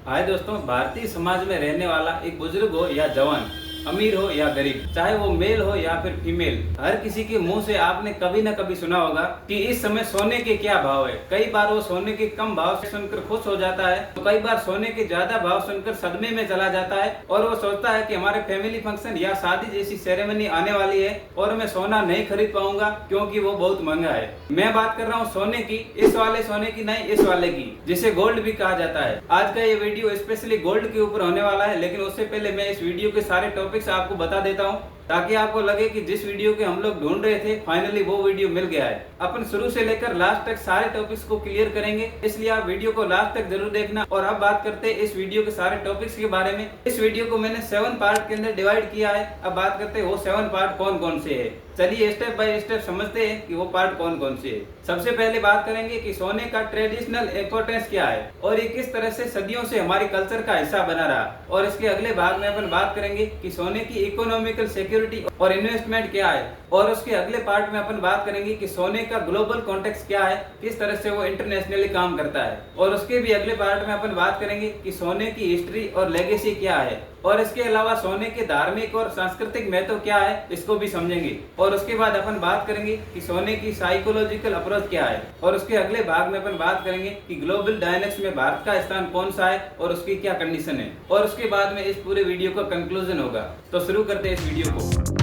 हाय दोस्तों, भारतीय समाज में रहने वाला एक बुजुर्ग हो या जवान, अमीर हो या गरीब, चाहे वो मेल हो या फिर फीमेल, हर किसी के मुंह से आपने कभी न कभी सुना होगा कि इस समय सोने के क्या भाव है। कई बार वो सोने के कम भाव से सुनकर खुश हो जाता है, तो कई बार सोने के ज्यादा भाव सुनकर सदमे में चला जाता है और वो सोचता है कि हमारे फैमिली फंक्शन या शादी जैसी सेरेमनी आने वाली है और मैं सोना नहीं खरीद पाऊंगा क्योंकि वो बहुत महंगा है। मैं बात कर रहा हूँ सोने की, इस वाले सोने की नहीं, इस वाले की, जिसे गोल्ड भी कहा जाता है। आज का ये वीडियो स्पेशली गोल्ड के ऊपर होने वाला है, लेकिन उससे पहले मैं इस वीडियो के सारे टॉपिक्स आपको बता देता हूँ ताकि आपको लगे कि जिस वीडियो के हम लोग ढूंढ रहे थे फाइनली वो वीडियो मिल गया है। अपन शुरू से लेकर लास्ट तक सारे टॉपिक्स को क्लियर करेंगे, इसलिए आप वीडियो को लास्ट तक जरूर देखना। और अब बात करते हैं इस वीडियो के सारे टॉपिक्स के बारे में। इस वीडियो को मैंने 7 पार्ट के अंदर डिवाइड किया है। अब बात करते हैं वो 7 पार्ट कौन कौन से है। चलिए स्टेप बाय स्टेप समझते हैं कि वो पार्ट कौन कौन से है। सबसे पहले बात करेंगे कि सोने का ट्रेडिशनल इंपॉर्टेंस क्या है और ये किस तरह से सदियों से हमारे कल्चर का हिस्सा बना रहा। और इसके अगले भाग में अपन बात करेंगे कि सोने की इकोनॉमिकल सिक्योरिटी और इन्वेस्टमेंट क्या है। और उसके अगले पार्ट में अपन बात करेंगे कि सोने का ग्लोबल कॉन्टेक्स्ट क्या है, किस तरह से वो इंटरनेशनली काम करता है। और उसके भी अगले पार्ट में अपन बात करेंगे कि सोने की हिस्ट्री और लेगेसी क्या है। और इसके अलावा सोने के धार्मिक और सांस्कृतिक महत्व क्या है, इसको भी समझेंगे। और उसके बाद अपन बात करेंगे कि सोने की साइकोलॉजिकल अप्रोच क्या है। और उसके अगले भाग में अपन बात करेंगे कि ग्लोबल डायनेमिक्स में भारत का स्थान कौन सा है और उसकी क्या कंडीशन है। और उसके बाद में इस पूरे वीडियो का कंक्लूजन होगा। तो शुरू करते हैं इस वीडियो को।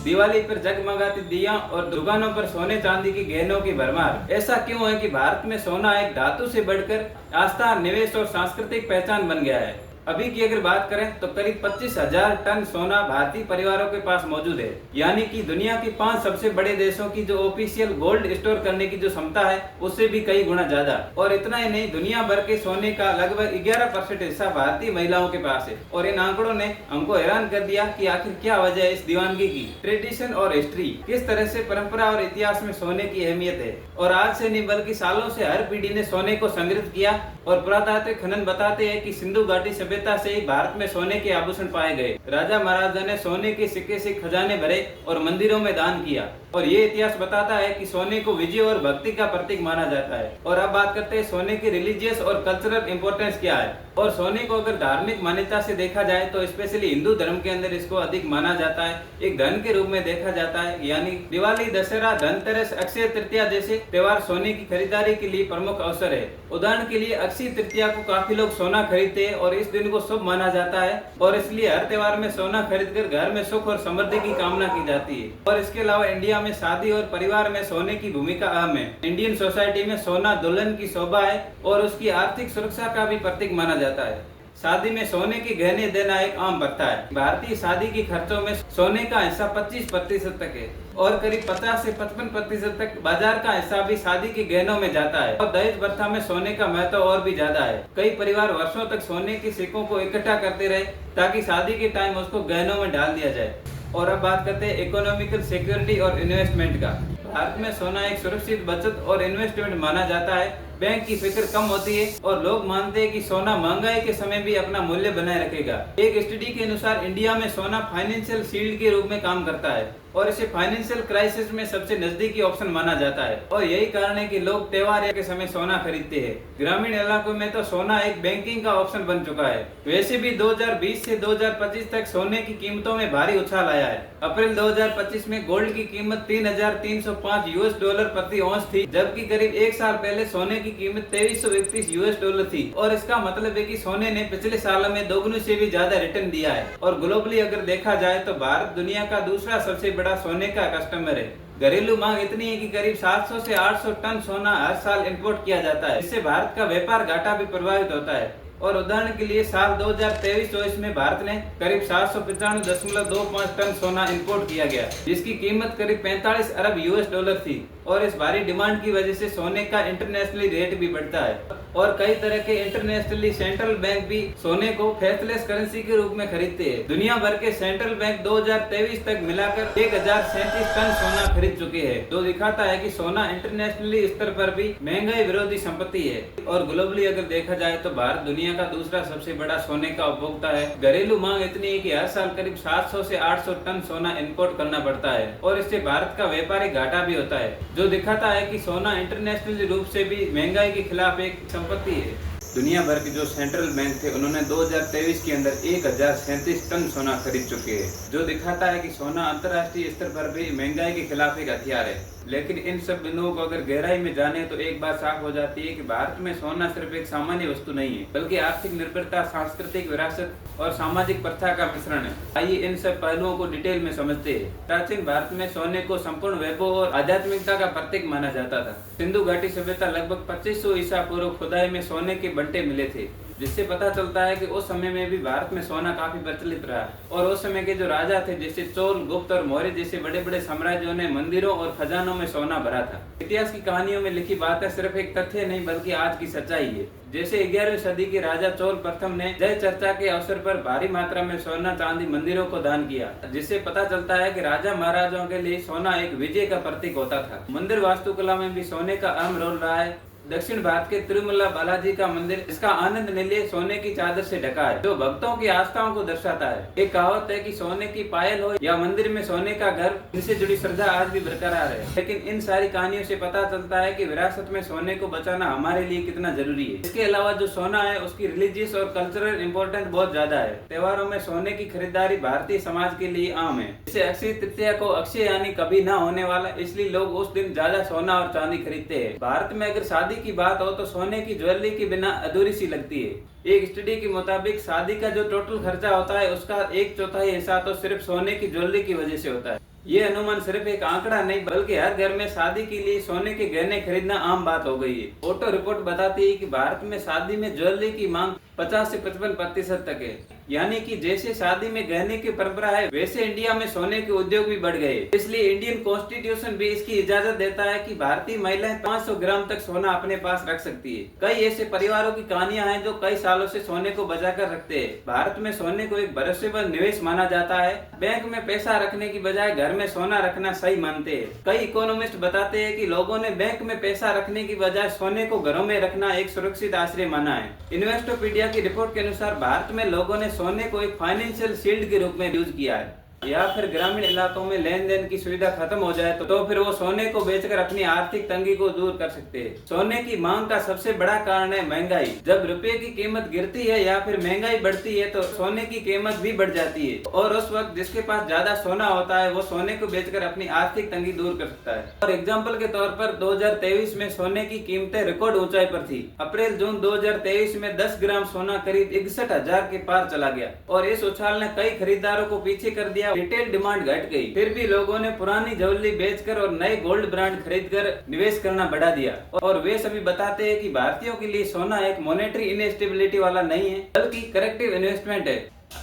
दिवाली पर जगमगाती दिया और दुकानों पर सोने चांदी की गहनों की भरमार। ऐसा क्यों है कि भारत में सोना एक धातु से बढ़कर आस्था, निवेश और सांस्कृतिक पहचान बन गया है। अभी की अगर बात करें तो करीब 25,000 टन सोना भारतीय परिवारों के पास मौजूद है, यानी कि दुनिया की 5 सबसे बड़े देशों की जो ऑफिशियल गोल्ड स्टोर करने की जो क्षमता है उससे भी कई गुना ज्यादा। और इतना ही नहीं, दुनिया भर के सोने का लगभग 11% हिस्सा भारतीय महिलाओं के पास है। और इन आंकड़ों ने हमको हैरान कर दिया कि आखिर क्या वजह है इस दीवानगी की। ट्रेडिशन और हिस्ट्री, किस तरह से परंपरा और इतिहास में सोने की अहमियत है। और आज से नहीं बल्कि सालों से हर पीढ़ी ने सोने को संग्रहित किया। और पुरातात्विक खनन बताते हैं कि सिंधु घाटी सभ्यता से ही भारत में सोने के आभूषण पाए गए। राजा महाराजा ने सोने के सिक्के से खजाने भरे और मंदिरों में दान किया। और ये इतिहास बताता है कि सोने को विजय और भक्ति का प्रतीक माना जाता है। और अब बात करते हैं सोने की रिलीजियस और कल्चरल इंपॉर्टेंस क्या है। और सोने को अगर धार्मिक मान्यता से देखा जाए तो स्पेशली हिंदू धर्म के अंदर इसको अधिक माना जाता है, एक धन के रूप में देखा जाता है। यानी दिवाली, दशहरा, धनतेरस, अक्षय तृतीया जैसे त्योहार सोने की खरीदारी के लिए प्रमुख अवसर है। उदाहरण के लिए अक्षय तृतीया को काफी लोग सोना खरीदते हैं और इस दिन को शुभ माना जाता है। और इसलिए हर त्योहार में सोना खरीदकर घर में सुख और समृद्धि की कामना की जाती है। और इसके अलावा इंडिया में शादी और परिवार में सोने की भूमिका अहम है। इंडियन सोसाइटी में सोना दुल्हन की शोभा है और उसकी आर्थिक सुरक्षा का भी प्रतीक माना जाता है। शादी में सोने के गहने देना एक आम प्रथा है। भारतीय शादी के खर्चों में सोने का हिस्सा 25% तक है और करीब 50 से 55% तक बाजार का हिस्सा भी शादी के गहनों में जाता है। और दहेज प्रथा में सोने का महत्व और भी ज्यादा है। कई परिवार वर्षों तक सोने के सिक्कों को इकट्ठा करते रहे ताकि शादी के टाइम उसको गहनों में डाल दिया जाए। और अब बात करते हैं इकोनॉमिकल सिक्योरिटी और इन्वेस्टमेंट का। भारत में सोना एक सुरक्षित बचत और इन्वेस्टमेंट माना जाता है। बैंक की फिक्र कम होती है और लोग मानते हैं कि सोना महंगाई के समय भी अपना मूल्य बनाए रखेगा। एक स्टडी के अनुसार इंडिया में सोना फाइनेंशियल शील्ड के रूप में काम करता है और इसे फाइनेंशियल क्राइसिस में सबसे नजदीकी ऑप्शन माना जाता है। और यही कारण है कि लोग त्योहार के समय सोना खरीदते हैं। ग्रामीण इलाकों में तो सोना एक बैंकिंग का ऑप्शन बन चुका है। वैसे भी 2020 से 2025 तक सोने की कीमतों में भारी उछाल आया है। अप्रैल 2025 में गोल्ड की कीमत $3,305 प्रति औंस थी, जबकि करीब एक साल पहले सोने की कीमत $2,331 थी। और इसका मतलब है कि सोने ने पिछले सालों में दोगुने से भी ज्यादा रिटर्न दिया है। और ग्लोबली अगर देखा जाए तो भारत दुनिया का दूसरा सबसे बड़ा सोने का कस्टमर है। घरेलू मांग इतनी है कि करीब 700 से 800 टन सोना हर साल इंपोर्ट किया जाता है। इससे भारत का व्यापार घाटा भी प्रभावित होता है। और उदाहरण के लिए साल 2023-24 में भारत ने करीब 795.25 टन सोना इंपोर्ट किया गया, जिसकी कीमत करीब 45 अरब $। थी। और इस भारी डिमांड की वजह से सोने का इंटरनेशनली रेट भी बढ़ता है। और कई तरह के इंटरनेशनली सेंट्रल बैंक भी सोने को फेसलेस करेंसी के रूप में खरीदते हैं। दुनिया भर के सेंट्रल बैंक 2023 तक मिलाकर 1037 टन सोना खरीद चुके हैं, जो दिखाता है कि सोना इंटरनेशनली स्तर पर भी महंगाई विरोधी संपत्ति है। और ग्लोबली अगर देखा जाए तो भारत दुनिया दुनिया का दूसरा सबसे बड़ा सोने का उपभोक्ता है। घरेलू मांग इतनी है कि हर साल करीब 700 से 800 टन सोना इंपोर्ट करना पड़ता है और इससे भारत का व्यापारिक घाटा भी होता है, जो दिखाता है कि सोना इंटरनेशनल रूप से भी महंगाई के खिलाफ एक संपत्ति है। दुनिया भर के जो सेंट्रल बैंक थे उन्होंने 2023 के अंदर 1037 टन सोना खरीद चुके हैं, जो दिखाता है कि सोना अंतर्राष्ट्रीय स्तर पर भी महंगाई के खिलाफ एक हथियार है। लेकिन इन सब बिंदुओं को अगर गहराई में जाने तो एक बात साफ हो जाती है कि भारत में सोना सिर्फ एक सामान्य वस्तु नहीं है, बल्कि आर्थिक निर्भरता, सांस्कृतिक विरासत और सामाजिक प्रथा का मिश्रण है। आइए इन सब पहलुओं को डिटेल में समझते हैं। प्राचीन भारत में सोने को संपूर्ण वैभव और आध्यात्मिकता का प्रतीक माना जाता था। सिंधु घाटी सभ्यता लगभग 2500 ईसा पूर्व खुदाई में सोने के बंटे मिले थे, जिससे पता चलता है कि उस समय में भी भारत में सोना काफी प्रचलित रहा और उस समय के जो राजा थे जैसे चोल, गुप्त और मौर्य जैसे बड़े बड़े साम्राज्यों ने मंदिरों और खजानों में सोना भरा था। इतिहास की कहानियों में लिखी बात है सिर्फ एक तथ्य नहीं बल्कि आज की सच्चाई है। जैसे 11वीं सदी के राजा चोल प्रथम ने जय चर्चा के अवसर पर भारी मात्रा में सोना चांदी मंदिरों को दान किया, जिससे पता चलता है कि राजा महाराजाओं के लिए सोना एक विजय का प्रतीक होता था। मंदिर वास्तुकला में भी सोने का अहम रोल रहा है। दक्षिण भारत के तिरुमला बालाजी का मंदिर इसका आनंद निलय सोने की चादर से ढका है, जो भक्तों की आस्थाओं को दर्शाता है। एक कहावत है कि सोने की पायल हो या मंदिर में सोने का घर, इनसे जुड़ी श्रद्धा आज भी बरकरार है। लेकिन इन सारी कहानियों से पता चलता है कि विरासत में सोने को बचाना हमारे लिए कितना जरूरी है। इसके अलावा जो सोना है उसकी रिलीजियस और कल्चरल इम्पोर्टेंस बहुत ज्यादा है। त्योहारों में सोने की खरीदारी भारतीय समाज के लिए आम है। इसे अक्षय तृतीया को अक्षय यानी कभी ना होने वाला, इसलिए लोग उस दिन ज्यादा सोना और चांदी खरीदते हैं। भारत में अगर शादी की बात हो तो सोने की ज्वेलरी के बिना अधूरी सी लगती है। एक स्टडी के मुताबिक शादी का जो टोटल खर्चा होता है उसका 1/4 हिस्सा तो सिर्फ सोने की ज्वेलरी की वजह से होता है। ये अनुमान सिर्फ एक आंकड़ा नहीं बल्कि हर घर में शादी के लिए सोने के गहने खरीदना आम बात हो गई है। ऑटो रिपोर्ट बताती है कि भारत में शादी में ज्वेलरी की मांग 50 से 55% तक है। यानी कि जैसे शादी में गहने की परंपरा है वैसे इंडिया में सोने के उद्योग भी बढ़ गए। इसलिए इंडियन कॉन्स्टिट्यूशन भी इसकी इजाजत देता है कि भारतीय महिलाएं 500 ग्राम तक सोना अपने पास रख सकती है। कई ऐसे परिवारों की कहानियां हैं जो कई सालों से सोने को बचा कर रखते हैं। भारत में सोने को एक भरोसेमंद निवेश माना जाता है। बैंक में पैसा रखने की बजाय घर में सोना रखना सही मानते हैं। कई इकोनॉमिस्ट बताते हैं कि लोगों ने बैंक में पैसा रखने की बजाय सोने को घरों में रखना एक सुरक्षित आश्रय माना है। इन्वेस्टोपीडिया की रिपोर्ट के अनुसार भारत में लोगों ने सोने को एक फाइनेंशियल शील्ड के रूप में यूज किया है। या फिर ग्रामीण इलाकों में लेन देन की सुविधा खत्म हो जाए तो फिर वो सोने को बेचकर अपनी आर्थिक तंगी को दूर कर सकते हैं। सोने की मांग का सबसे बड़ा कारण है महंगाई। जब रुपए की कीमत गिरती है या फिर महंगाई बढ़ती है तो सोने की कीमत भी बढ़ जाती है और उस वक्त जिसके पास ज्यादा सोना होता है वो सोने को बेचकर अपनी आर्थिक तंगी दूर कर सकता है। और एग्जाम्पल के तौर पर 2023 में सोने की कीमतें रिकॉर्ड ऊंचाई पर थी। अप्रैल जून 2023 में 10 ग्राम सोना करीब 61,000 के पार चला गया और इस उछाल ने कई खरीदारों को पीछे कर दिया। रिटेल डिमांड घट गई, फिर भी लोगों ने पुरानी ज्वेलरी बेचकर और नए गोल्ड ब्रांड खरीदकर निवेश करना बढ़ा दिया। और वे सभी बताते हैं कि भारतीयों के लिए सोना एक मॉनेटरी इनस्टेबिलिटी वाला नहीं है बल्कि करेक्टिव इन्वेस्टमेंट है।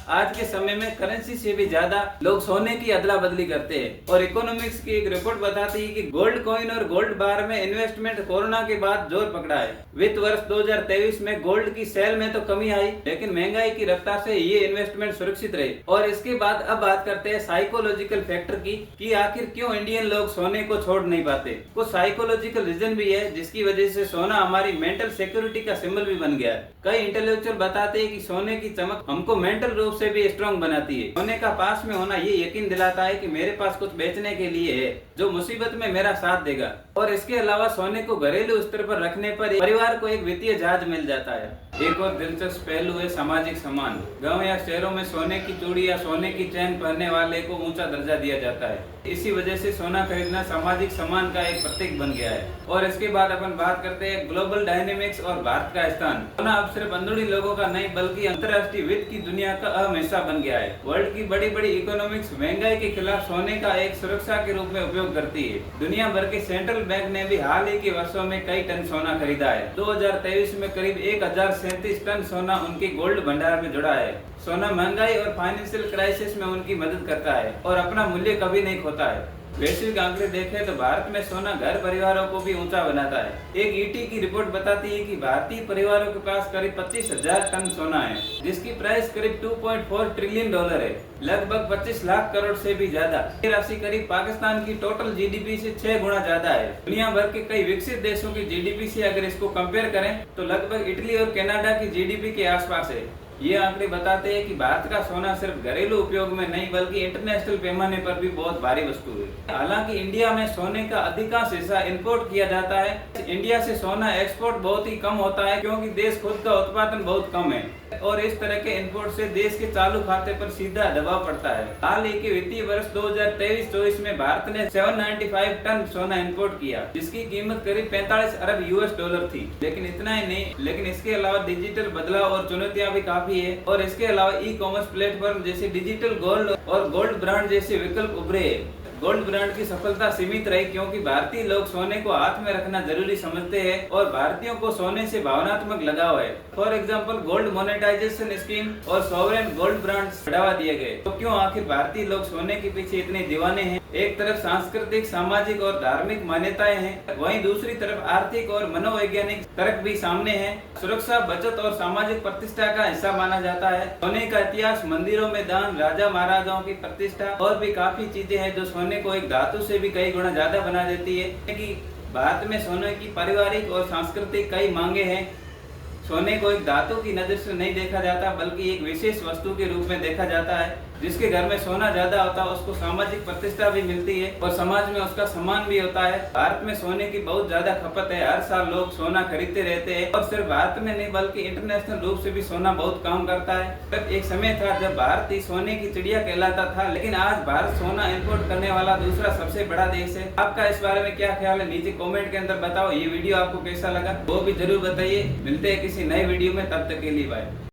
आज के समय में करेंसी से भी ज्यादा लोग सोने की अदला बदली करते हैं और इकोनॉमिक्स की एक रिपोर्ट बताती है कि गोल्ड कॉइन और गोल्ड बार में इन्वेस्टमेंट कोरोना के बाद जोर पकड़ा है। वित्त वर्ष 2023 में गोल्ड की सेल में तो कमी आई लेकिन महंगाई की रफ्तार से ये इन्वेस्टमेंट सुरक्षित रहे। और इसके बाद अब बात करते हैं साइकोलॉजिकल फैक्टर की कि आखिर क्यों इंडियन लोग सोने को छोड़ नहीं पाते। कुछ साइकोलॉजिकल रीजन भी है जिसकी वजह से सोना हमारी मेंटल सिक्योरिटी का सिंबल भी बन गया है। कई इंटेलेक्चुअल बताते हैं कि सोने की चमक हमको मेंटल रूप से भी स्ट्रॉन्ग बनाती है। सोने का पास में होना ये यकीन दिलाता है कि मेरे पास कुछ बेचने के लिए है जो मुसीबत में मेरा साथ देगा। और इसके अलावा सोने को घरेलू स्तर पर रखने पर परिवार को एक वित्तीय जहाज मिल जाता है। एक और दिलचस्प पहलू है सामाजिक सम्मान। गांव या शहरों में सोने की चूड़ी या सोने की चैन पहनने वाले को ऊंचा दर्जा दिया जाता है। इसी वजह से सोना खरीदना सामाजिक सम्मान का एक प्रतीक बन गया है। और इसके बाद अपन बात करते हैं ग्लोबल डायनेमिक्स और भारत का स्थान। सोना अब सिर्फ अंदरूनी लोगों का नहीं बल्कि अंतर्राष्ट्रीय वित्त की दुनिया का अहम हिस्सा बन गया है। वर्ल्ड की बड़ी बड़ी इकोनॉमिक्स महंगाई के खिलाफ सोने का एक सुरक्षा के रूप में उपयोग करती है। दुनिया भर के सेंट्रल बैंक ने भी हाल ही के वर्षों में कई टन सोना खरीदा है। 2023 में करीब 1037 टन सोना उनके गोल्ड भंडार में जुड़ा है। सोना महंगाई और फाइनेंशियल क्राइसिस में उनकी मदद करता है और अपना मूल्य कभी नहीं खोता है। वैश्विक आंकड़े देखें तो भारत में सोना घर परिवारों को भी ऊंचा बनाता है। एक ईटी की रिपोर्ट बताती है कि भारतीय परिवारों के पास करीब 25,000 टन सोना है, जिसकी प्राइस करीब $2.4 ट्रिलियन है, लगभग 25 लाख करोड़ से भी ज्यादा। ये राशि करीब पाकिस्तान की टोटल जीडीपी से 6 गुना ज्यादा है। दुनिया भर के कई विकसित देशों की जीडीपी से अगर इसको कंपेयर करें तो लगभग इटली और कनाडा की जीडीपी के आसपास है। ये आंकड़े बताते हैं कि भारत का सोना सिर्फ घरेलू उपयोग में नहीं बल्कि इंटरनेशनल पैमाने पर भी बहुत भारी वस्तु है। हालांकि इंडिया में सोने का अधिकांश हिस्सा इंपोर्ट किया जाता है। इंडिया से सोना एक्सपोर्ट बहुत ही कम होता है क्योंकि देश खुद का उत्पादन बहुत कम है और इस तरह के इंपोर्ट से देश के चालू खाते पर सीधा दबाव पड़ता है। हाल ही के वित्तीय वर्ष 2023-24 में भारत ने 795 टन सोना इंपोर्ट किया, जिसकी कीमत करीब 45 अरब $US थी। लेकिन इतना ही नहीं, लेकिन इसके अलावा डिजिटल बदलाव और चुनौतियां भी काफी है और इसके अलावा ई कॉमर्स प्लेटफॉर्म जैसे डिजिटल गोल्ड और गोल्ड ब्रांड जैसे विकल्प उभरे। गोल्ड ब्रांड की सफलता सीमित रही क्योंकि भारतीय लोग सोने को हाथ में रखना जरूरी समझते हैं और भारतीयों को सोने से भावनात्मक लगाव है। For example gold monetisation scheme और सॉवरेन गोल्ड ब्रांड्स बढ़ावा दिए गए। तो क्यों आखिर भारतीय लोग सोने के पीछे इतने दीवाने हैं? एक तरफ सांस्कृतिक, सामाजिक और धार्मिक मान्यताएं हैं, वहीं दूसरी तरफ आर्थिक और मनोवैज्ञानिक तर्क भी सामने हैं। सुरक्षा, बचत और सामाजिक प्रतिष्ठा का हिस्सा माना जाता है। सोने का इतिहास, मंदिरों में दान, राजा महाराजाओं की प्रतिष्ठा और भी काफी चीजें हैं जो सोने को एक धातु से भी कई गुना ज्यादा बना देती है। कि भारत में सोने की पारिवारिक और सांस्कृतिक कई मांगे हैं। सोने को एक धातु की नजर से नहीं देखा जाता बल्कि एक विशेष वस्तु के रूप में देखा जाता है। जिसके घर में सोना ज्यादा होता है उसको सामाजिक प्रतिष्ठा भी मिलती है और समाज में उसका सम्मान भी होता है। भारत में सोने की बहुत ज्यादा खपत है। हर साल लोग सोना खरीदते रहते हैं और सिर्फ भारत में नहीं बल्कि इंटरनेशनल रूप से भी सोना बहुत काम करता है। तब एक समय था जब भारत ही सोने की चिड़िया कहलाता था, लेकिन आज भारत सोना इंपोर्ट करने वाला दूसरा सबसे बड़ा देश है। आपका इस बारे में क्या ख्याल है? नीचे कॉमेंट के अंदर बताओ। ये वीडियो आपको कैसा लगा वो भी जरूर बताइए। मिलते हैं किसी नए वीडियो में, तब तक के लिए बाय।